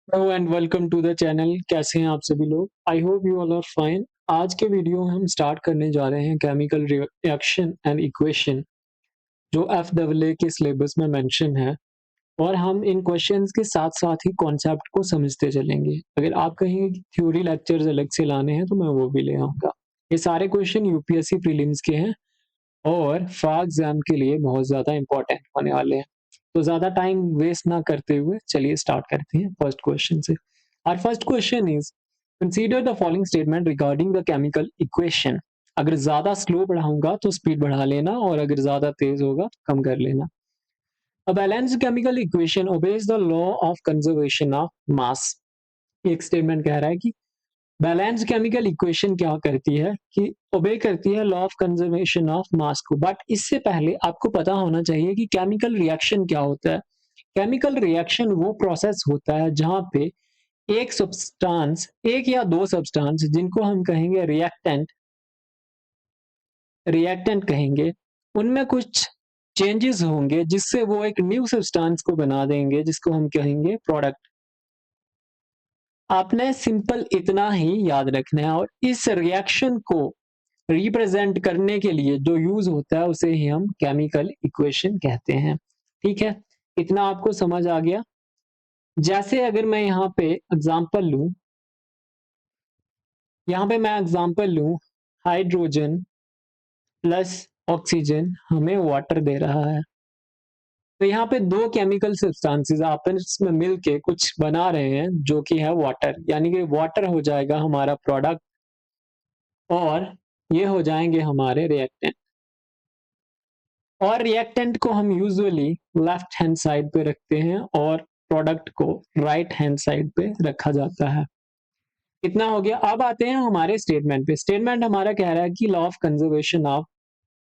Hello and welcome to the channel. कैसे हैं आप सभी लोग? I hope you all are fine. आज के वीडियो में हम स्टार्ट करने जा रहे हैं केमिकल रिएक्शन एंड इक्वेशन, जो एफडब्ल्यूए के सिलेबस में मेंशन है। और हम इन क्वेश्चंस के साथ साथ ही कॉन्सेप्ट को समझते चलेंगे। अगर आप कहीं थ्योरी लेक्चर्स अलग से लाने हैं तो मैं वो भी ले आऊँगा। ये सारे क्वेश्चन यूपीएससी प्रीलिम्स के हैं और फाग एग्जाम के लिए बहुत ज़्यादा इंपॉर्टेंट होने वाले हैं। तो ज़्यादा टाइम वेस्ट ना करते हुए चलिए स्टार्ट करते हैं फर्स्ट क्वेश्चन से। Our first question is, consider the following statement regarding the chemical equation. अगर ज़्यादा स्लो पढ़ाऊँगा तो स्पीड बढ़ा लेना और अगर ज़्यादा तेज़ होगा तो कम कर लेना। A balanced chemical equation obeys the law of conservation of mass. एक स्टेटमेंट कह रहा है कि बैलेंस केमिकल इक्वेशन क्या करती है कि ओबे करती है law of conservation of mass को। बट इससे पहले आपको पता होना चाहिए कि केमिकल रिएक्शन क्या होता है। केमिकल रिएक्शन वो प्रोसेस होता है जहां पे एक सब्सटेंस, एक या दो सब्सटेंस जिनको हम कहेंगे रिएक्टेंट रिएक्टेंट कहेंगे, उनमें कुछ चेंजेस होंगे जिससे वो एक न्यू सब्सटेंस को बना देंगे जिसको हम कहेंगे प्रोडक्ट। आपने सिंपल इतना ही याद रखना है और इस रिएक्शन को रिप्रेजेंट करने के लिए जो यूज होता है उसे ही हम केमिकल इक्वेशन कहते हैं। ठीक है, इतना आपको समझ आ गया। जैसे अगर मैं यहाँ पे एग्जांपल लूं, हाइड्रोजन प्लस ऑक्सीजन हमें वाटर दे रहा है। तो यहाँ पे दो केमिकल सब्सटेंसेस आपस में मिलके कुछ बना रहे हैं जो कि है वाटर, यानी कि वाटर हो जाएगा हमारा प्रोडक्ट और ये हो जाएंगे हमारे रिएक्टेंट। और रिएक्टेंट को हम यूजुअली लेफ्ट हैंड साइड पे रखते हैं और प्रोडक्ट को राइट हैंड साइड पे रखा जाता है। इतना हो गया। अब आते हैं हमारे स्टेटमेंट पे। स्टेटमेंट हमारा कह रहा है कि law of conservation of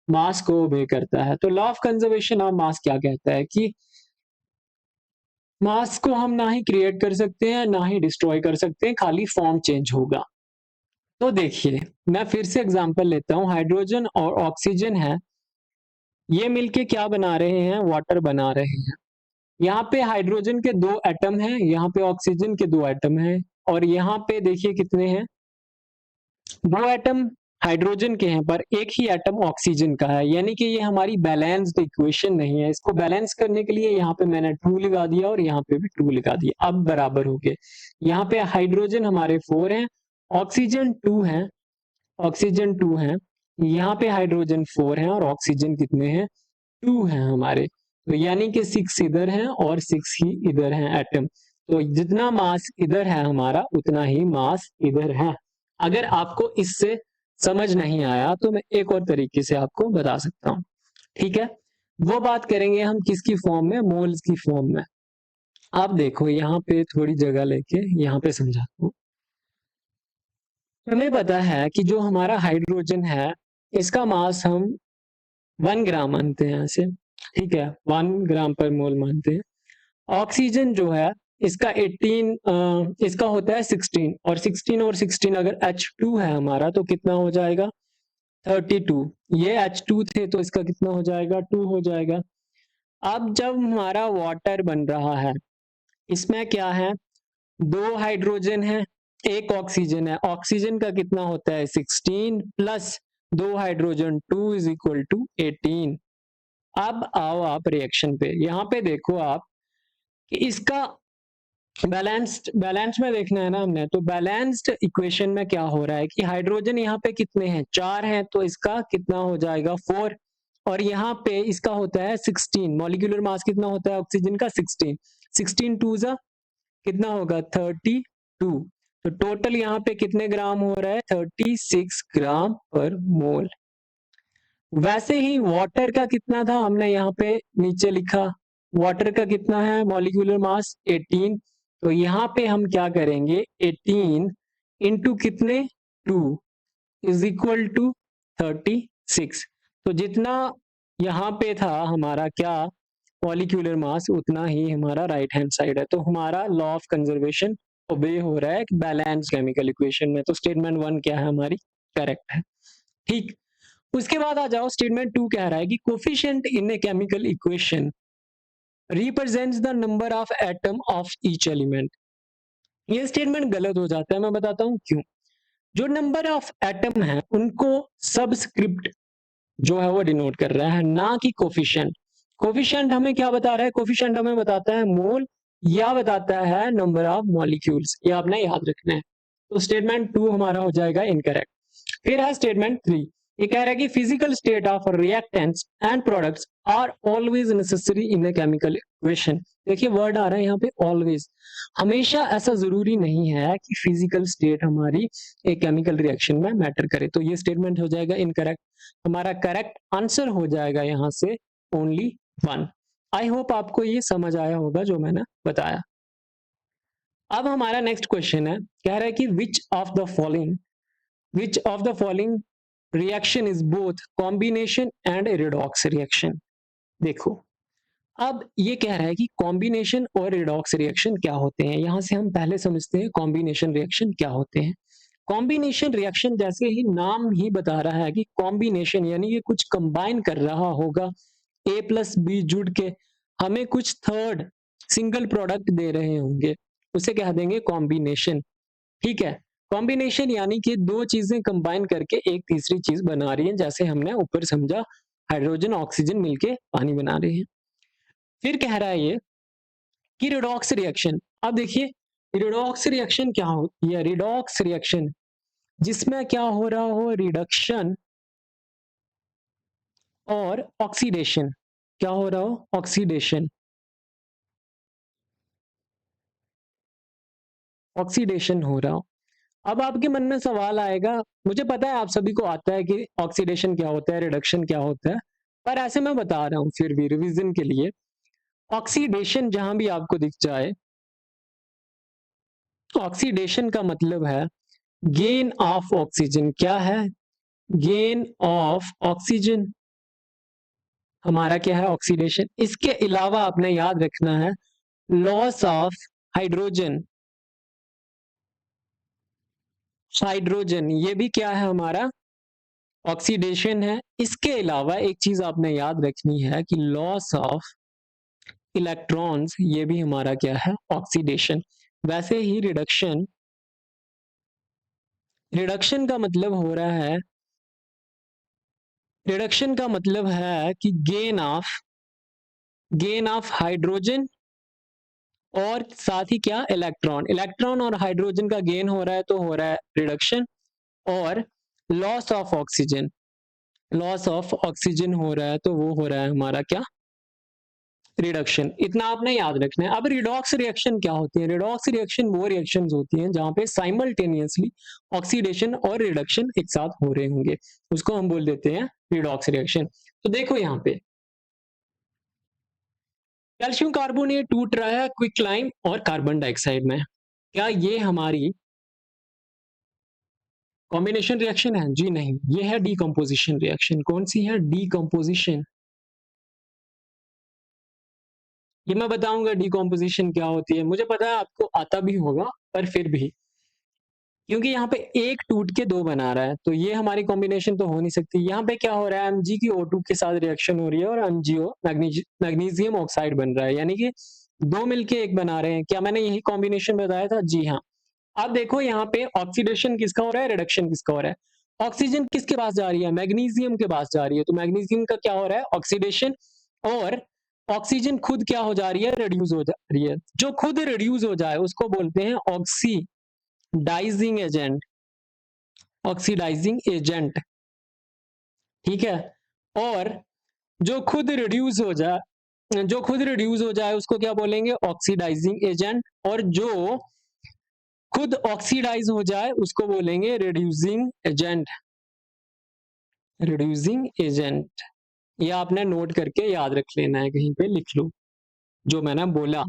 mass को ओबे करता है। तो law of conservation of mass क्या कहता है कि मास को हम ना ही क्रिएट कर सकते हैं ना ही डिस्ट्रॉय कर सकते हैं, खाली फॉर्म चेंज होगा। तो देखिए, मैं फिर से एग्जांपल लेता हूं। हाइड्रोजन और ऑक्सीजन है, ये मिलके क्या बना रहे हैं? वाटर बना रहे हैं। यहाँ पे हाइड्रोजन के दो एटम हैं, यहाँ पे ऑक्सीजन के दो एटम हैं और यहाँ पे देखिए कितने हैं? दो एटम हाइड्रोजन के हैं पर एक ही एटम ऑक्सीजन का है, यानी कि ये हमारी बैलेंस्ड इक्वेशन नहीं है। इसको बैलेंस करने के लिए यहाँ पे मैंने 2 लगा दिया और यहाँ पे भी 2 लगा दिया। अब बराबर हो गए। यहाँ पे हाइड्रोजन हमारे 4 हैं, ऑक्सीजन 2 है, ऑक्सीजन 2 है, यहाँ पे हाइड्रोजन 4 है और ऑक्सीजन कितने हैं? 2 है हमारे। तो यानी कि 6 इधर हैं और 6 ही इधर हैं एटम। तो जितना मास इधर है हमारा उतना ही मास इधर है। अगर आपको इससे समझ नहीं आया तो मैं एक और तरीके से आपको बता सकता हूं। ठीक है, वो बात करेंगे हम किसकी फॉर्म में? मोल्स की फॉर्म में। आप देखो यहाँ पे थोड़ी जगह लेके यहाँ पे समझाता हूँ। हमें पता है कि जो हमारा हाइड्रोजन है इसका मास हम 1 ग्राम मानते हैं ऐसे। ठीक है, 1 ग्राम पर मोल मानते हैं। ऑक्सीजन जो है इसका 18 इसका होता है 16 और 16 और 16 अगर H2 है हमारा तो कितना हो जाएगा? 32। ये H2 थे तो इसका कितना हो जाएगा? 2 हो जाएगा। अब जब हमारा वाटर बन रहा है, इसमें क्या है? दो हाइड्रोजन है, एक ऑक्सीजन है। ऑक्सीजन का कितना होता है? 16 प्लस दो हाइड्रोजन 2 इज इक्वल टू 18। अब आओ आप रिएक्शन पे। यहाँ पे देखो आप कि इसका बैलेंस में देखना है ना हमने। तो बैलेंस्ड इक्वेशन में क्या हो रहा है कि हाइड्रोजन यहाँ पे कितने हैं? 4 हैं, तो इसका कितना हो जाएगा? 4। और यहाँ पे इसका होता है 16। मॉलिक्यूलर मास कितना होता है ऑक्सीजन का? 16। 16 टू जा कितना होगा? 32। तो टोटल यहाँ पे कितने ग्राम हो रहा है? 36 ग्राम पर मोल। वैसे ही वाटर का कितना था हमने यहाँ पे नीचे लिखा। वाटर का कितना है मॉलिक्यूलर मास? 18। तो यहाँ पे हम क्या करेंगे? 18 इंटू कितने? 2 इज इक्वल टू 36। तो जितना यहाँ पे था हमारा क्या मॉलिक्यूलर मास, उतना ही हमारा राइट हैंड साइड है। तो हमारा लॉ ऑफ कंजर्वेशन ओबे हो रहा है बैलेंस केमिकल इक्वेशन में। तो स्टेटमेंट 1 क्या है हमारी? करेक्ट है। ठीक, उसके बाद आ जाओ। स्टेटमेंट 2 कह रहा है कि coefficient in a chemical equation represents the number of atom of each element। ये स्टेटमेंट गलत हो जाता है, मैं बताता हूं क्यों। जो नंबर ऑफ एटम है उनको सबस्क्रिप्ट जो है वो डिनोट कर रहा है, ना कि कोफिशिएंट। कोफिशिएंट हमें क्या बता रहा है? कोफिशिएंट हमें बताता है मोल या बताता है नंबर ऑफ मॉलिक्यूल्स, ये आपने याद रखना है। तो स्टेटमेंट 2 हमारा हो जाएगा इनकरेक्ट। फिर है स्टेटमेंट 3, ये कह रहा है कि physical state of reactants and products are always necessary in a chemical equation. देखिए वर्ड आ रहा है यहाँ पे ऑलवेज, हमेशा ऐसा जरूरी नहीं है कि फिजिकल स्टेट हमारी एक केमिकल रिएक्शन में मैटर करे। तो ये स्टेटमेंट हो जाएगा इनकरेक्ट। हमारा करेक्ट आंसर हो जाएगा यहाँ से ओनली 1। आई होप आपको ये समझ आया होगा जो मैंने बताया। अब हमारा नेक्स्ट क्वेश्चन है, कह रहा है कि which of the following reaction is both combination and redox reaction। देखो अब ये कह रहा है कि कॉम्बिनेशन और रिडॉक्स रिएक्शन क्या होते हैं। यहां से हम पहले समझते हैं कॉम्बिनेशन रिएक्शन क्या होते हैं। कॉम्बिनेशन रिएक्शन जैसे ही नाम ही बता रहा है कि कॉम्बिनेशन यानी कि कुछ कंबाइन कर रहा होगा, ए प्लस बी जुड़ के हमें कुछ थर्ड सिंगल प्रोडक्ट दे रहे होंगे, उसे कह देंगे कॉम्बिनेशन। ठीक है, कॉम्बिनेशन यानी कि दो चीजें कंबाइन करके एक तीसरी चीज बना रही है, जैसे हमने ऊपर समझा हाइड्रोजन ऑक्सीजन मिलके पानी बना रहे हैं। फिर कह रहा है ये कि रिडॉक्स रिएक्शन। अब देखिए रिडॉक्स रिएक्शन क्या होती है? रिडॉक्स रिएक्शन जिसमें क्या हो रहा हो, रिडक्शन और ऑक्सीडेशन। क्या हो रहा हो? ऑक्सीडेशन। ऑक्सीडेशन हो रहा हो। अब आपके मन में सवाल आएगा, मुझे पता है आप सभी को आता है कि ऑक्सीडेशन क्या होता है, रिडक्शन क्या होता है, पर ऐसे मैं बता रहा हूं फिर भी रिवीजन के लिए। ऑक्सीडेशन जहां भी आपको दिख जाए, ऑक्सीडेशन का मतलब है गेन ऑफ ऑक्सीजन। क्या है? गेन ऑफ ऑक्सीजन हमारा क्या है? ऑक्सीडेशन। इसके अलावा आपने याद रखना है लॉस ऑफ हाइड्रोजन। हाइड्रोजन ये भी क्या है? हमारा ऑक्सीडेशन है। इसके अलावा एक चीज आपने याद रखनी है कि लॉस ऑफ इलेक्ट्रॉन्स ये भी हमारा क्या है? ऑक्सीडेशन। वैसे ही रिडक्शन, रिडक्शन का मतलब हो रहा है, रिडक्शन का मतलब है कि गेन ऑफ हाइड्रोजन और साथ ही क्या? इलेक्ट्रॉन। इलेक्ट्रॉन और हाइड्रोजन का गेन हो रहा है तो हो रहा है रिडक्शन। और loss of oxygen, loss of oxygen हो रहा है तो वो हो रहा है हमारा क्या? रिडक्शन। इतना आपने याद रखना है। अब रिडॉक्स रिएक्शन क्या होती है? रिडॉक्स रिएक्शन वो रिएक्शंस होती हैं जहां पे साइमल्टेनियसली ऑक्सीडेशन और रिडक्शन एक साथ हो रहे होंगे, उसको हम बोल देते हैं रिडॉक्स रिएक्शन। तो देखो यहाँ पे कैल्शियम कार्बोनेट टूट रहा है क्विकलाइम और कार्बन डाइऑक्साइड में, क्या ये हमारी कॉम्बिनेशन रिएक्शन है? जी नहीं, ये है डीकंपोजिशन रिएक्शन। कौन सी है? डीकंपोजिशन। ये मैं बताऊंगा डीकंपोजिशन क्या होती है, मुझे पता है आपको आता भी होगा पर फिर भी, क्योंकि यहाँ पे एक टूट के दो बना रहा है तो ये हमारी कॉम्बिनेशन तो हो नहीं सकती। यहाँ पे क्या हो रहा है? एमजी की O2 के साथ रिएक्शन हो रही है और एमजीओ मैग्नीशियम ऑक्साइड बन रहा है, यानी कि दो मिलके एक बना रहे हैं। क्या मैंने यही कॉम्बिनेशन बताया था? जी हाँ। अब देखो यहाँ पे ऑक्सीडेशन किसका हो रहा है, रिडक्शन किसका हो रहा है। ऑक्सीजन किसके पास जा रही है? मैग्नीशियम के पास जा रही है, तो मैग्नीशियम का क्या हो रहा है? ऑक्सीडेशन। और ऑक्सीजन खुद क्या हो जा रही है? रिड्यूस हो जा रही है। जो खुद रिड्यूस हो जाए उसको बोलते हैं ऑक्सीडाइजिंग एजेंट। ऑक्सीडाइजिंग एजेंट, ठीक है। और जो खुद रिड्यूस हो जाए, जो खुद रिड्यूस हो जाए उसको क्या बोलेंगे? Oxidising agent. और जो खुद ऑक्सीडाइज हो जाए उसको बोलेंगे रिड्यूसिंग एजेंट। रिड्यूसिंग एजेंट, ये आपने नोट करके याद रख लेना है, कहीं पे लिख लो जो मैंने बोला।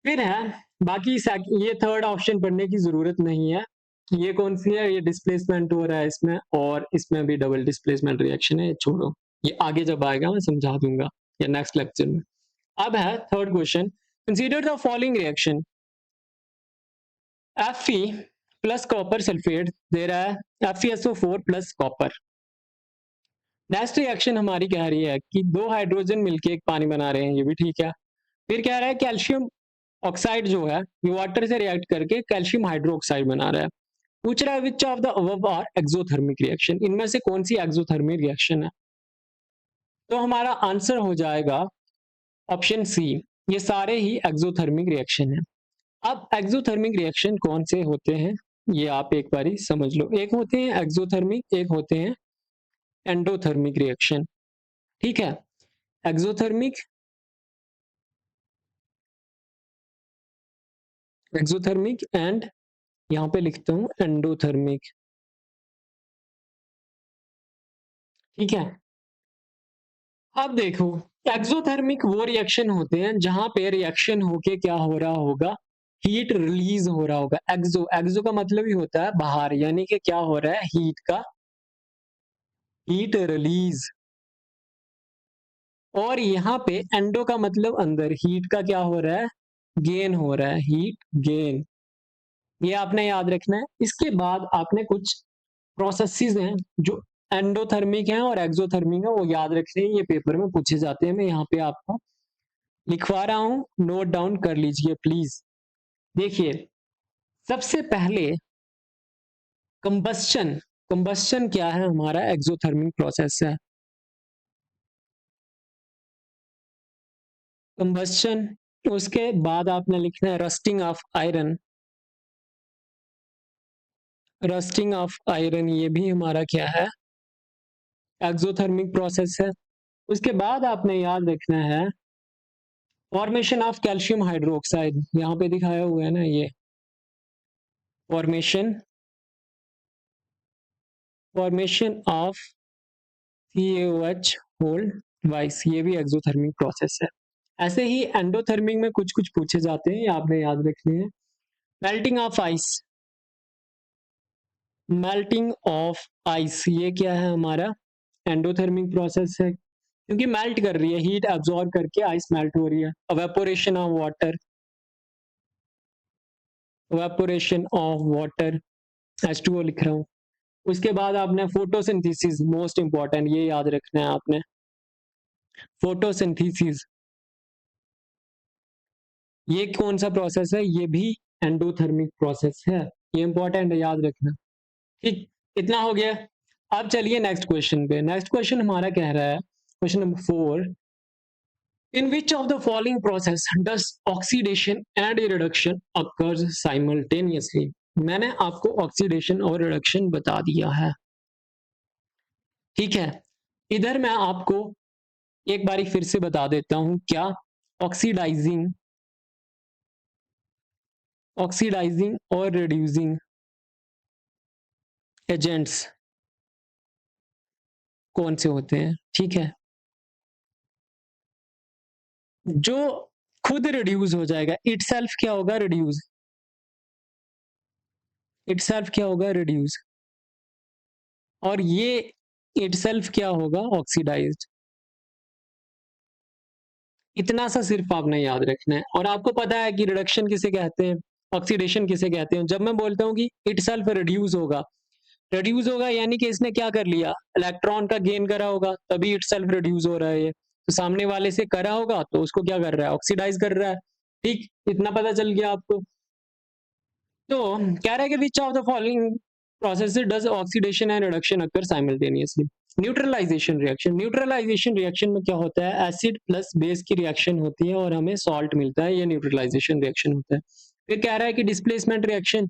फिर है बाकी ये थर्ड ऑप्शन पढ़ने की जरूरत नहीं है। ये कौन सी है? ये डिस्प्लेसमेंट हो रहा है इसमें, और इसमें भी डबल डिस्प्लेसमेंट रिएक्शन है, छोड़ो, ये आगे जब आएगा मैं समझा दूंगा या नेक्स्ट लेक्चर में। अब है third question, consider the following reaction. Fe plus copper sulphate दे रहा है FeSO4 plus copper. Next reaction हमारी कह रही है कि दो हाइड्रोजन मिलके एक पानी बना रहे हैं, ये भी ठीक है। फिर कह रहा है कैल्शियम ऑक्साइड जो है ये वाटर से रिएक्ट करके कैल्शियम हाइड्रोक्साइड बना रहा है। पूछ रहा है which of the above are exothermic reaction, इनमें से कौन सी एक्सोथर्मिक रिएक्शन है। तो हमारा आंसर हो जाएगा ऑप्शन सी, ये सारे ही एक्सोथर्मिक रिएक्शन है। अब एक्सोथर्मिक रिएक्शन कौन से होते हैं ये आप एक बारी समझ लो। एक होते हैं एक्सोथर्मिक, एक होते हैं एंडोथर्मिक रिएक्शन। ठीक है, एक्सोथर्मिक, एक्सोथर्मिक एंड यहाँ पे लिखता हूं एंडोथर्मिक। ठीक है, अब देखो एक्सोथर्मिक वो रिएक्शन होते हैं जहां पे रिएक्शन होके क्या हो रहा होगा, हीट रिलीज हो रहा होगा। एक्सो, एक्सो का मतलब ही होता है बाहर, यानी कि क्या हो रहा है, हीट का हीट रिलीज। और यहाँ पे एंडो का मतलब अंदर, हीट का क्या हो रहा है, गेन हो रहा है, हीट गेन। ये आपने याद रखना है। इसके बाद आपने कुछ प्रोसेसेस हैं जो एंडोथर्मिक हैं और एक्सोथर्मिक है, वो याद रखने हैं, ये पेपर में पूछे जाते हैं। मैं यहाँ पे आपको लिखवा रहा हूं, नोट डाउन कर लीजिए प्लीज। देखिए, सबसे पहले कंबस्शन, कंबस्शन क्या है, हमारा एक्सोथर्मिक प्रोसेस है। कंबस्शन, उसके बाद आपने लिखना है rusting of iron, rusting of iron ये भी हमारा क्या है, एक्सोथर्मिक प्रोसेस है। उसके बाद आपने याद रखना है फॉर्मेशन ऑफ कैल्शियम हाइड्रोक्साइड, यहाँ पे दिखाया हुआ है ना ये फॉर्मेशन, फॉर्मेशन ऑफ CaOH होल वाइस, ये भी एक्सोथर्मिक प्रोसेस है। ऐसे ही एंडोथर्मिक में कुछ कुछ पूछे जाते हैं, ये आपने याद रखने हैं। Melting of ice, melting of ice ये क्या है, हमारा एंडोथर्मिक प्रोसेस है, क्योंकि मेल्ट कर रही है, हीट एब्जॉर्ब करके आइस मेल्ट हो रही है। Evaporation of water, evaporation of water, H2O लिख रहा हूँ। उसके बाद आपने फोटोसिंथेसिस, मोस्ट इंपॉर्टेंट, ये याद रखना है आपने, फोटोसिंथेसिस ये कौन सा प्रोसेस है, ये भी एंडोथर्मिक प्रोसेस है, ये इंपॉर्टेंट है, याद रखना। ठीक, इतना हो गया। अब चलिए नेक्स्ट क्वेश्चन पे। नेक्स्ट क्वेश्चन हमारा कह रहा है, question number 4, in which of the following process does oxidation and reduction occurs simultaneously. मैंने आपको ऑक्सीडेशन और रिडक्शन बता दिया है। ठीक है, इधर मैं आपको एक बारी फिर से बता देता हूं, क्या ऑक्सीडाइजिंग, ऑक्सीडाइजिंग और रिड्यूसिंग एजेंट्स कौन से होते हैं। ठीक है, जो खुद रिड्यूस हो जाएगा, इटसेल्फ क्या होगा, रिड्यूस, इटसेल्फ क्या होगा, रिड्यूस, और ये इटसेल्फ क्या होगा, ऑक्सीडाइज्ड। इतना सा सिर्फ आपने याद रखना है। और आपको पता है कि रिडक्शन किसे कहते हैं, ऑक्सीडेशन किसे कहते हैं। जब मैं बोलता हूँ कि इटसेल्फ रिड्यूस होगा, रिड्यूस होगा यानी कि इसने क्या कर लिया, इलेक्ट्रॉन का गेन करा होगा, तभी इटसेल्फ रिड्यूस हो रहा है। ये तो सामने वाले से करा होगा तो उसको क्या कर रहा है, ऑक्सीडाइज कर रहा है। ठीक, इतना पता चल गया आपको। तो कह रहा है कि which of the following processes does oxidation and reduction occur simultaneously. Neutralisation reaction, neutralisation reaction में क्या होता है, एसिड प्लस बेस की रिएक्शन होती है और हमें सॉल्ट मिलता है, ये न्यूट्रलाइजेशन रिएक्शन होता है। फिर कह रहा है कि डिस्प्लेसमेंट रिएक्शन,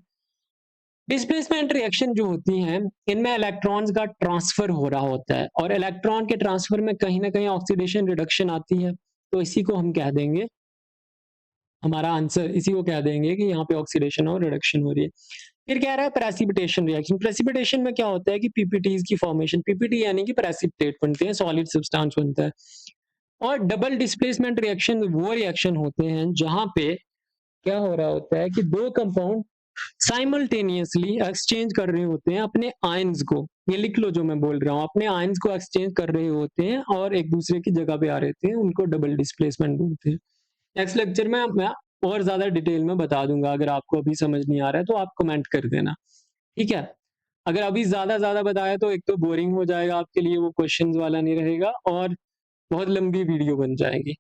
डिस्प्लेसमेंट रिएक्शन जो होती हैं इनमें इलेक्ट्रॉन्स का ट्रांसफर हो रहा होता है, और इलेक्ट्रॉन के ट्रांसफर में कहीं ना कहीं ऑक्सीडेशन रिडक्शन आती है, तो इसी को हम कह देंगे, हमारा आंसर इसी को कह देंगे कि यहाँ पे ऑक्सीडेशन और रिडक्शन हो रही है। फिर कह रहा है प्रेसिपिटेशन रिएक्शन, प्रेसिपिटेशन में क्या होता है कि पीपीटीज की फॉर्मेशन, पीपीटी यानी कि प्रेसिपिटेट बनते हैं, सॉलिड सब्सटेंस बनता है। और डबल डिस्प्लेसमेंट रिएक्शन वो रिएक्शन होते हैं जहां पे क्या हो रहा होता है कि दो कंपाउंड साइमल्टेनियसली एक्सचेंज कर रहे होते हैं अपने आयंस को, ये लिख लो जो मैं बोल रहा हूँ, अपने आयंस को एक्सचेंज कर रहे होते हैं और एक दूसरे की जगह पे आ रहे थे, उनको डबल डिस्प्लेसमेंट बोलते हैं। नेक्स्ट लेक्चर में मैं और ज्यादा डिटेल में बता दूंगा, अगर आपको अभी समझ नहीं आ रहा है तो आप कमेंट कर देना। ठीक है, अगर अभी ज्यादा बताया तो एक तो बोरिंग हो जाएगा आपके लिए, वो क्वेश्चंस वाला नहीं रहेगा और बहुत लंबी वीडियो बन जाएगी।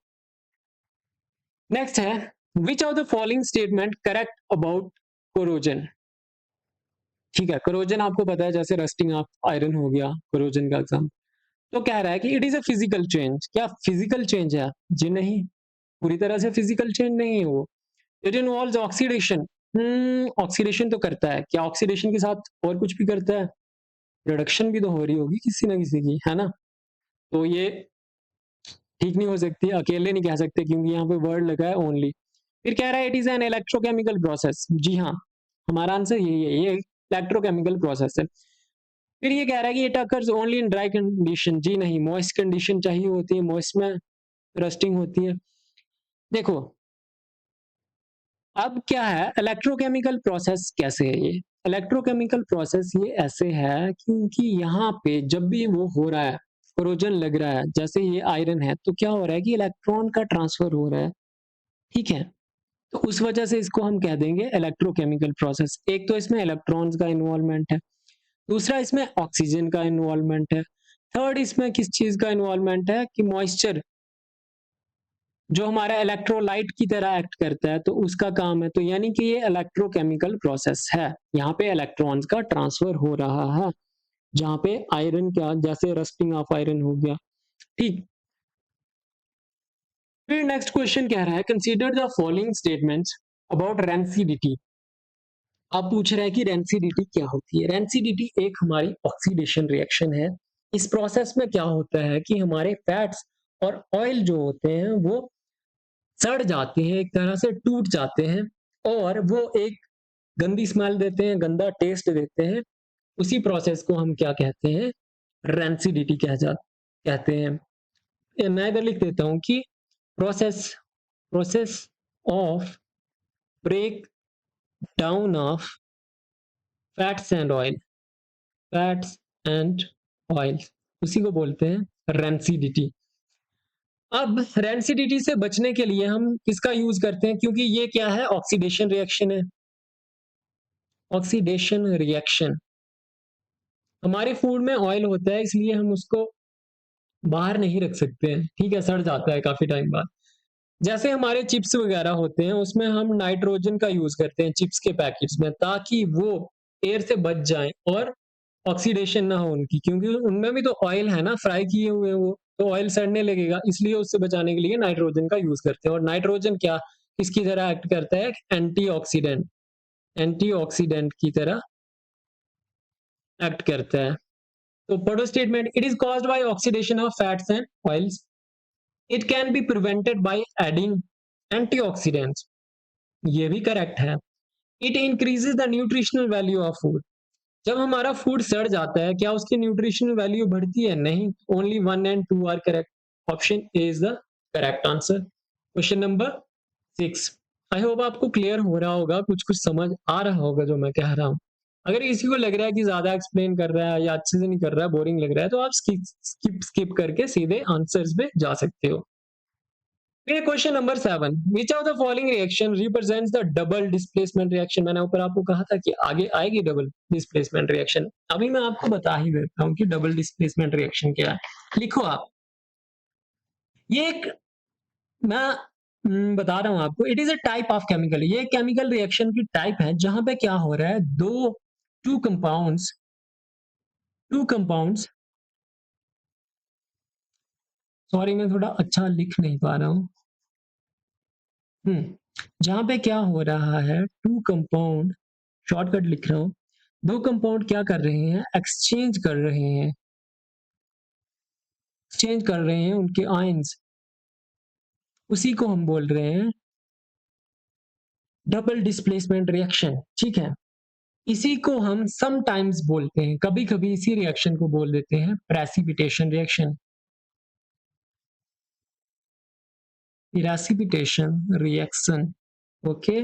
नेक्स्ट है which of the following statement correct about corrosion. ठीक है, कोरोजन आपको पता है, जैसे रस्टिंग ऑफ आयरन हो गया कोरोजन का एग्जाम। तो कह रहा है कि it is a physical change. क्या फिजिकल चेंज है? जी नहीं, पूरी तरह से फिजिकल चेंज नहीं है वो। It involves oxidation. ऑक्सीडेशन तो करता है। क्या ऑक्सीडेशन के साथ और कुछ भी करता है? रिडक्शन भी तो हो रही होगी किसी ना किसी की, है ना? तो ये ठीक नहीं हो सकती, अकेले नहीं कह सकते क्योंकि यहाँ पे वर्ड लगा है ओनली। फिर कह रहा है it is an electrochemical process. जी हाँ, हमारा आंसर यही है, ये इलेक्ट्रोकेमिकल प्रोसेस है। फिर ये कह रहा है कि it occurs only in dry condition. जी नहीं, मॉइस्ट कंडीशन चाहिए होती है, मॉइस्ट में रस्टिंग होती है। देखो अब क्या है, इलेक्ट्रोकेमिकल प्रोसेस कैसे है ये? इलेक्ट्रोकेमिकल प्रोसेस ये ऐसे है क्योंकि यहाँ पे जब भी वो हो रहा है, कोरोजन लग रहा है, जैसे ये आयरन है, तो क्या हो रहा है कि इलेक्ट्रॉन का ट्रांसफर हो रहा है। ठीक है, तो उस वजह से इसको हम कह देंगे इलेक्ट्रोकेमिकल प्रोसेस। एक तो इसमें इलेक्ट्रॉन्स का इन्वॉल्वमेंट है, दूसरा इसमें ऑक्सीजन का इन्वॉल्वमेंट है, थर्ड इसमें किस चीज का इन्वॉल्वमेंट है कि मॉइस्चर जो हमारा इलेक्ट्रोलाइट की तरह एक्ट करता है, तो उसका काम है। तो यानी कि ये इलेक्ट्रोकेमिकल प्रोसेस है, यहाँ पे इलेक्ट्रॉन्स का ट्रांसफर हो रहा है, जहाँ पे आयरन का जैसे रस्टिंग ऑफ आयरन हो गया। ठीक, फिर नेक्स्ट क्वेश्चन कह रहा है consider the following statements about rancidity. आप पूछ रहे हैं कि रेंसिडिटी क्या होती है। रेंसिडिटी एक हमारी ऑक्सीडेशन रिएक्शन है। इस प्रोसेस में क्या होता है कि हमारे फैट्स और ऑयल जो होते हैं वो सड़ जाते हैं, एक तरह से टूट जाते हैं, और वो एक गंदी स्मेल देते हैं, गंदा टेस्ट देते हैं। उसी प्रोसेस को हम क्या कहते हैं? रेंसिडिटी कहते हैं। मैं इधर लिख देता हूं कि process process of break down of fats and oil, fats and oil, उसी को बोलते हैं रेंसिडिटी। अब रेंसिडिटी से बचने के लिए हम किसका यूज करते हैं? क्योंकि ये क्या है, ऑक्सीडेशन रिएक्शन है। ऑक्सीडेशन रिएक्शन, हमारे फूड में ऑयल होता है इसलिए हम उसको बाहर नहीं रख सकते हैं। ठीक है, सड़ जाता है काफी टाइम बाद। जैसे हमारे चिप्स वगैरह होते हैं, उसमें हम नाइट्रोजन का यूज करते हैं चिप्स के पैकेट्स में, ताकि वो एयर से बच जाएं और ऑक्सीडेशन ना हो उनकी, क्योंकि उनमें भी तो ऑयल है ना, फ्राई किए हुए वो, तो ऑयल सड़ने लगेगा, इसलिए उससे बचाने के लिए नाइट्रोजन का यूज करते हैं। और नाइट्रोजन क्या किसकी तरह एक्ट करता है? एंटीऑक्सीडेंट, एंटीऑक्सीडेंट की तरह एक्ट करता है। तो पढ़ो statement, it is caused by oxidation of fats and oils, it can be prevented by adding antioxidants. ये भी करेक्ट है। It increases the nutritional value of food. जब हमारा फूड सड़ जाता है, क्या उसकी न्यूट्रिशनल वैल्यू बढ़ती है? नहीं, only 1 and 2 are correct. Option A is the correct answer. Question number 6। I hope आपको क्लियर हो रहा होगा, कुछ कुछ समझ आ रहा होगा जो मैं कह रहा हूँ। अगर किसी को लग रहा है कि ज्यादा एक्सप्लेन कर रहा है या अच्छे से नहीं कर रहा है, बोरिंग लग रहा है, तो आप स्किप करके सीधे आंसर्स पे जा सकते हो। फिर question number 7, which of the following reaction represents the double displacement reaction. मैंने ऊपर आपको कहा था कि आगे आएगी डबल डिस्प्लेसमेंट रिएक्शन, अभी मैं आपको बता ही देता हूँ कि डबल डिस्प्लेसमेंट रिएक्शन क्या है। लिखो आप, ये एक मैं बता रहा हूं आपको, it is a type of chemical. ये केमिकल रिएक्शन की टाइप है जहां पे क्या हो रहा है, टू कंपाउंड्स, सॉरी मैं थोड़ा अच्छा लिख नहीं पा रहा हूं। जहां पे क्या हो रहा है, टू कंपाउंड, शॉर्टकट लिख रहा हूं, दो कंपाउंड क्या कर रहे हैं, एक्सचेंज कर रहे हैं उनके आयंस, उसी को हम बोल रहे हैं डबल डिस्प्लेसमेंट रिएक्शन। ठीक है, इसी को हम समटाइम्स बोलते हैं, कभी कभी इसी रिएक्शन को बोल देते हैं precipitation reaction. Precipitation reaction, okay.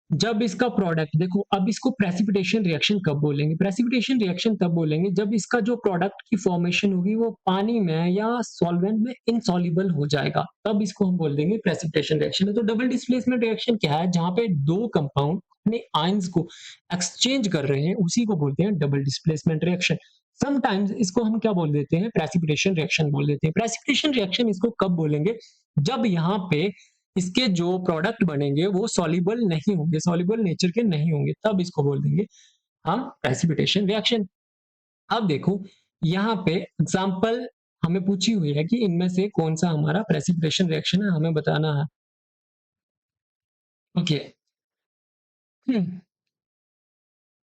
जब इसका प्रोडक्ट देखो, अब इसको प्रेसिपिटेशन रिएक्शन कब बोलेंगे? प्रेसिपिटेशन रिएक्शन तब बोलेंगे जब इसका जो प्रोडक्ट की फॉर्मेशन होगी वो पानी में या सॉल्वेंट में इनसॉल्युबल हो जाएगा, तब इसको हम बोल देंगे प्रेसिपिटेशन रिएक्शन। तो डबल डिस्प्लेसमेंट रिएक्शन क्या है? जहां पे दो कंपाउंड अपने आयंस को एक्सचेंज कर रहे हैं, उसी को बोलते हैं डबल डिस्प्लेसमेंट रिएक्शन। समटाइम्स इसको हम क्या बोल देते हैं? प्रेसिपिटेशन रिएक्शन बोल देते हैं। प्रेसिपिटेशन रिएक्शन इसको कब बोलेंगे? जब यहाँ पे इसके जो प्रोडक्ट बनेंगे वो सॉल्युबल नहीं होंगे, सॉल्युबल नेचर के नहीं होंगे, तब इसको बोल देंगे हम प्रेसिपिटेशन रिएक्शन। अब देखो यहाँ पे एग्जाम्पल हमें पूछी हुई है कि इनमें से कौन सा हमारा प्रेसिपिटेशन रिएक्शन है, हमें बताना है। ओके,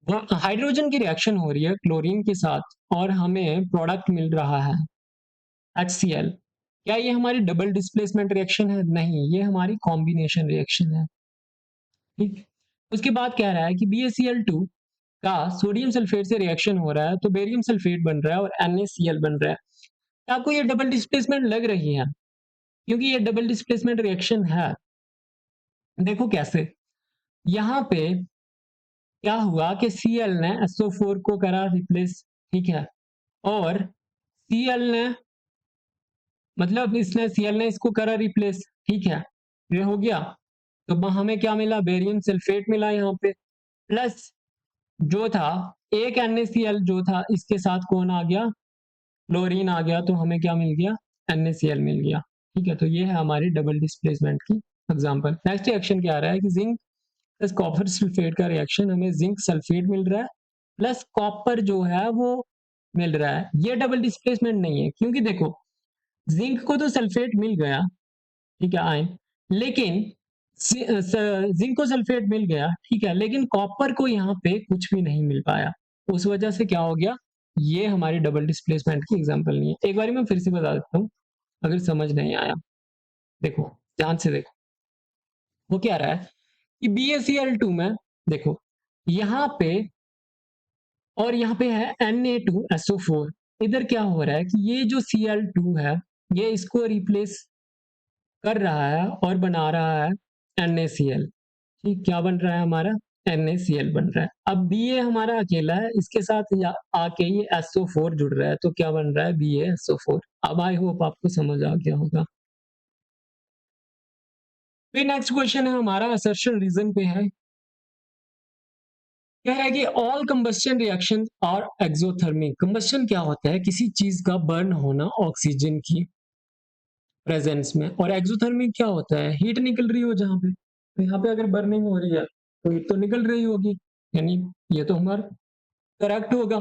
हाइड्रोजन की रिएक्शन हो रही है क्लोरीन के साथ और हमें प्रोडक्ट मिल रहा है HCl। क्या ये हमारी डबल डिस्प्लेसमेंट रिएक्शन है? नहीं, ये हमारी कॉम्बिनेशन रिएक्शन है। ठीक, उसके बाद कह रहा है कि BaCl2 का सोडियम सल्फेट से रिएक्शन हो रहा है तो बेरियम सल्फेट बन रहा है और NaCl बन रहा है। आपको ये डबल डिस्प्लेसमेंट लग रही है क्योंकि ये डबल डिस्प्लेसमेंट रिएक्शन है। देखो कैसे, यहाँ पे क्या हुआ कि Cl ने SO4 को करा रिप्लेस, ठीक है, और Cl ने मतलब इसने Cl ने इसको करा रिप्लेस, ठीक है, ये हो गया। तो हमें क्या मिला? बेरियम सल्फेट मिला यहाँ पे, प्लस जो था एक NaCl जो था इसके साथ कौन आ गया? क्लोरीन आ गया, तो हमें क्या मिल गया? NaCl मिल गया। ठीक है, तो ये है हमारी डबल डिस्प्लेसमेंट की एग्जांपल। नेक्स्ट रिएक्शन क्या आ रहा है कि जिंक प्लस कॉपर सल्फेट का रिएक्शन, हमें जिंक सल्फेट मिल रहा है प्लस कॉपर जो है वो मिल रहा है। ये डबल डिस्प्लेसमेंट नहीं है क्योंकि देखो जिंक को तो सल्फेट मिल गया, ठीक है, आयन, लेकिन जिंक को सल्फेट मिल गया, ठीक है, लेकिन कॉपर को यहाँ पे कुछ भी नहीं मिल पाया। उस वजह से क्या हो गया? ये हमारी डबल डिस्प्लेसमेंट की एग्जांपल नहीं है। एक बार मैं फिर से बता देता हूँ अगर समझ नहीं आया। देखो ध्यान से देखो, वो क्या रहा है कि BaCl2 में देखो यहाँ पे और यहाँ पे है Na2SO4। इधर क्या हो रहा है कि ये जो Cl2 है ये इसको रिप्लेस कर रहा है और बना रहा है NaCl। ठीक, क्या बन रहा है हमारा? NaCl बन रहा है। अब Ba हमारा अकेला है, इसके साथ आके ये SO4 जुड़ रहा है, तो क्या बन रहा है? BaSO4। अब आई होप आपको समझ आ गया होगा। फिर नेक्स्ट क्वेश्चन है हमारा असर्शन रीजन पे है। कह रहा है कि all combustion reaction are exothermic. Combustion क्या होता है? किसी चीज का बर्न होना ऑक्सीजन की प्रेजेंस में। और एक्सोथर्मिक क्या होता है? हीट निकल रही हो जहां पे, तो यहाँ पे अगर बर्निंग हो रही है तो हीट तो निकल रही होगी, यानी ये तो हमारा करेक्ट होगा,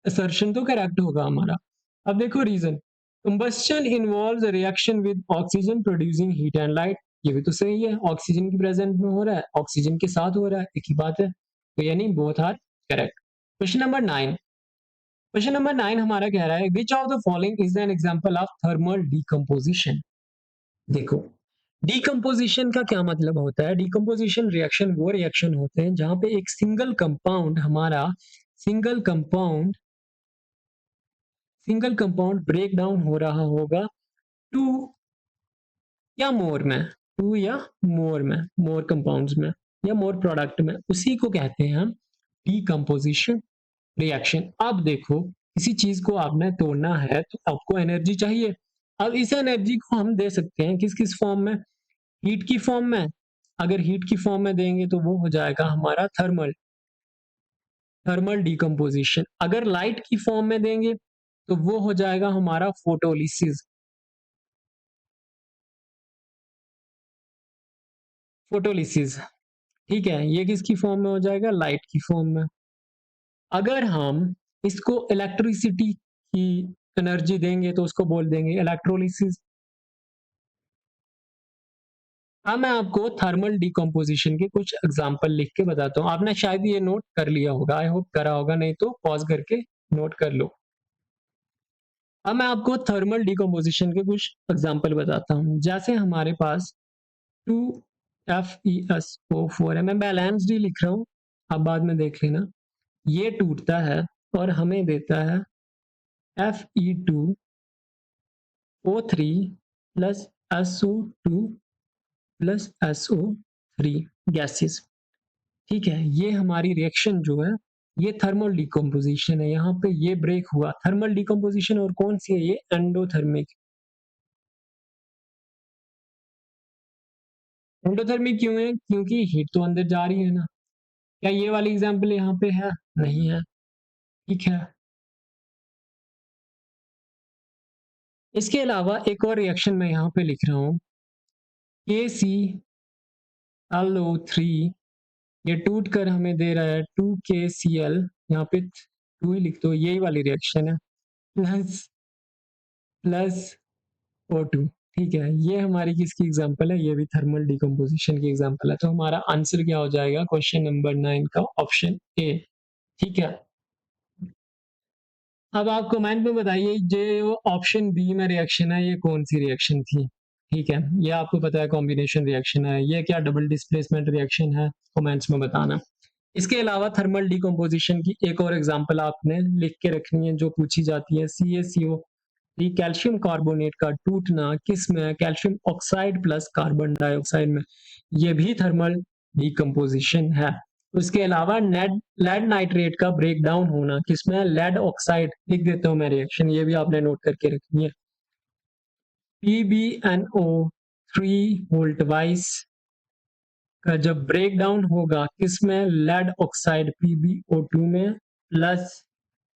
असर्शन तो करेक्ट होगा हमारा। अब देखो reason, combustion involves a reaction with oxygen producing heat and light. ये भी तो सही है, ऑक्सीजन की प्रेजेंस में हो रहा है, ऑक्सीजन के साथ हो रहा है, एक ही बात है, तो यानी both are correct. Question number 9, question number 9 हमारा कह रहा है which of the following is an example of thermal decomposition. देखो डीकंपोजिशन का क्या मतलब होता है? डीकंपोजिशन रिएक्शन वो रिएक्शन होते हैं जहां पे एक सिंगल कंपाउंड हमारा सिंगल कंपाउंड ब्रेक डाउन हो रहा होगा टू या मोर में, टू या मोर में, मोर कंपाउंड्स में या मोर प्रोडक्ट में, उसी को कहते हैं हम डीकंपोजिशन रिएक्शन। अब देखो किसी चीज को आपने तोड़ना है तो आपको एनर्जी चाहिए। अब इस एनर्जी को हम दे सकते हैं किस किस फॉर्म में? हीट की फॉर्म में। अगर हीट की फॉर्म में देंगे तो वो हो जाएगा हमारा थर्मल डीकंपोजिशन। अगर लाइट की फॉर्म में देंगे तो वो हो जाएगा हमारा फोटोलिसिस। फोटोलिसिस, ठीक है, ये किसकी फॉर्म में हो जाएगा? लाइट की फॉर्म में। अगर हम इसको इलेक्ट्रिसिटी की एनर्जी देंगे तो उसको बोल देंगे इलेक्ट्रोलिसिस। अब मैं आपको थर्मल डिकम्पोजिशन के कुछ एग्जांपल लिख के बताता हूँ। आपने शायद ये नोट कर लिया होगा, आई होप करा होगा, नहीं तो पॉज करके नोट कर लो। अब मैं आपको थर्मल डिकम्पोजिशन के कुछ एग्जांपल बताता हूँ। जैसे हमारे पास 2FeSO4 है, मैं बैलेंस्ड ही लिख रहा हूँ, आप बाद में देख लेना। ये टूटता है और हमें देता है Fe2O3 plus SO2 plus SO3 gases. ठीक है, ये हमारी रिएक्शन जो है ये थर्मल डिकम्पोजिशन है। यहाँ पे ये ब्रेक हुआ, थर्मल डिकम्पोजिशन, और कौन सी है ये? एंडोथर्मिक। एंडोथर्मिक क्यों है? क्योंकि हीट तो अंदर जा रही है ना। क्या ये वाली एग्जांपल यहाँ पे है? नहीं है, ठीक है। इसके अलावा एक और रिएक्शन मैं यहाँ पे लिख रहा हूँ, KClO3 ये टूट कर हमें दे रहा है 2KCl, यहाँ पे 2 ही लिख दो, यही वाली रिएक्शन है, प्लस प्लस O2। ठीक है, ये हमारी किसकी एग्जांपल है? ये भी थर्मल डिकम्पोजिशन की एग्जांपल है। तो हमारा आंसर क्या हो जाएगा क्वेश्चन नंबर 9 का? Option A. ठीक है, अब आप कमेंट में बताइए जो ऑप्शन बी में रिएक्शन है ये कौन सी रिएक्शन थी? ठीक है, ये आपको पता है कॉम्बिनेशन रिएक्शन है, ये क्या डबल डिस्प्लेसमेंट रिएक्शन है? कमेंट्स में बताना। इसके अलावा थर्मल डिकम्पोजिशन की एक और एग्जांपल आपने लिख के रखनी है जो पूछी जाती है, CaCO कैल्शियम कार्बोनेट का टूटना किस में? Calcium oxide plus carbon dioxide में। ये भी थर्मल डिकम्पोजिशन है। उसके अलावा लेड नाइट्रेट का ब्रेक डाउन होना किसमें? Lead oxide. लिख देता हूं मैं रिएक्शन, ये भी आपने नोट करके रखनी है। PbNO3 वोल्ट वाइस का जब ब्रेक डाउन होगा किसमें? लेड ऑक्साइड PbO2 में प्लस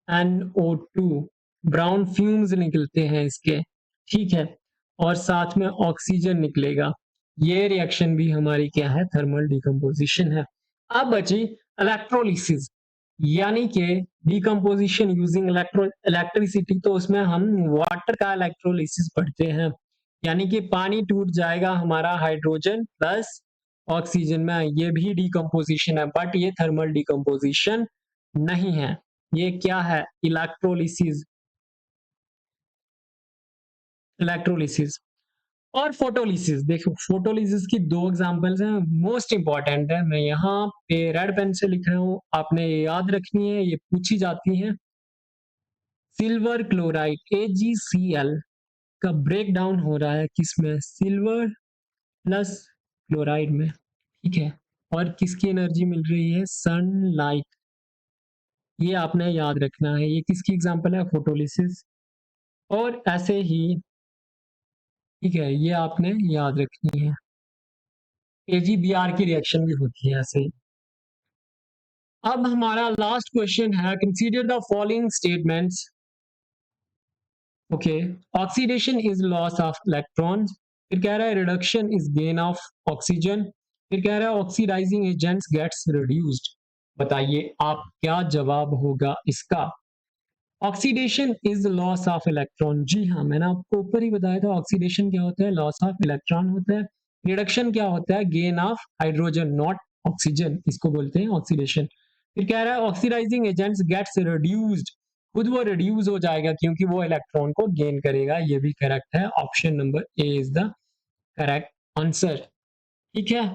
NO2, ब्राउन फ्यूम्स निकलते हैं इसके, ठीक है, और साथ में ऑक्सीजन निकलेगा। ये रिएक्शन भी हमारी क्या है? थर्मल डिकम्पोजिशन है। अब बची इलेक्ट्रोलिसिस, यानी कि डिकम्पोजिशन यूजिंग इलेक्ट्रिसिटी। तो उसमें हम वाटर का इलेक्ट्रोलिसिस पढ़ते हैं, यानी कि पानी टूट जाएगा हमारा हाइड्रोजन प्लस ऑक्सीजन में, ये भी डिकम्पोजिशन है, बट ये थर्मल डिकम्पोजिशन नहीं है। ये क्या है? इलेक्ट्रोलिसिस। इलेक्ट्रोलिसिस और फोटोलिसिस। देखो, फोटोलिसिस की दो एग्जांपल्स हैं, मोस्ट इंपॉर्टेंट है। मैं यहाँ पे रेड पेन से लिख रहा हूँ, आपने याद रखनी है, ये पूछी जाती है। सिल्वर क्लोराइड AgCl का ब्रेक डाउन हो रहा है किसमें? सिल्वर प्लस क्लोराइड में, ठीक है, और किसकी एनर्जी मिल रही है? सनलाइट। ये आपने याद रखना है। ये किसकी एग्जांपल है? फोटोलिसिस। और ऐसे ही, ठीक है, ये आपने याद रखनी है। AgBr की रिएक्शन भी होती है ऐसे ही। अब हमारा लास्ट क्वेश्चन है, consider the following statements. Okay, oxidation is loss of electrons, फिर कह रहा है reduction is gain of oxygen, फिर कह रहा है ऑक्सीडाइजिंग एजेंट्स गेट्स रिड्यूस्ड। बताइए आप क्या जवाब होगा इसका? Oxidation is loss of electron. जी हाँ, मैंने आपको ऊपर ही बताया था, ऑक्सीडेशन क्या होता है? लॉस ऑफ इलेक्ट्रॉन होता है। रिडक्शन क्या होता है? Gain of hydrogen not oxygen, इसको बोलते हैं ऑक्सीडेशन। फिर कह रहा है ऑक्सीडाइजिंग एजेंट्स गेट्स रिड्यूस्ड, खुद वो रिड्यूस हो जाएगा क्योंकि वो इलेक्ट्रॉन को गेन करेगा। ये भी करेक्ट है, option number A is the correct answer. ठीक है,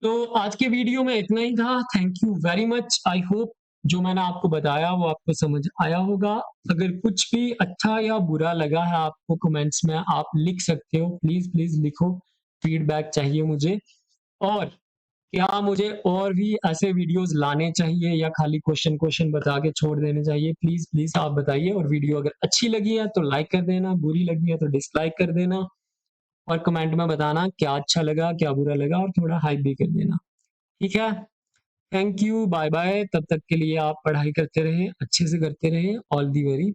तो आज के वीडियो में इतना ही था। Thank you very much. I hope जो मैंने आपको बताया वो आपको समझ आया होगा। अगर कुछ भी अच्छा या बुरा लगा है आपको, कमेंट्स में आप लिख सकते हो, प्लीज प्लीज लिखो, फीडबैक चाहिए मुझे। और क्या मुझे और भी ऐसे वीडियोस लाने चाहिए या खाली क्वेश्चन क्वेश्चन बता के छोड़ देने चाहिए? प्लीज प्लीज आप बताइए। और वीडियो अगर अच्छी लगी है तो लाइक कर देना, बुरी लगी है तो डिसलाइक कर देना, और कमेंट में बताना क्या अच्छा लगा क्या बुरा लगा, और थोड़ा हाइप भी कर देना। ठीक है, थैंक यू, बाय बाय। तब तक के लिए आप पढ़ाई करते रहें, अच्छे से करते रहें। All the very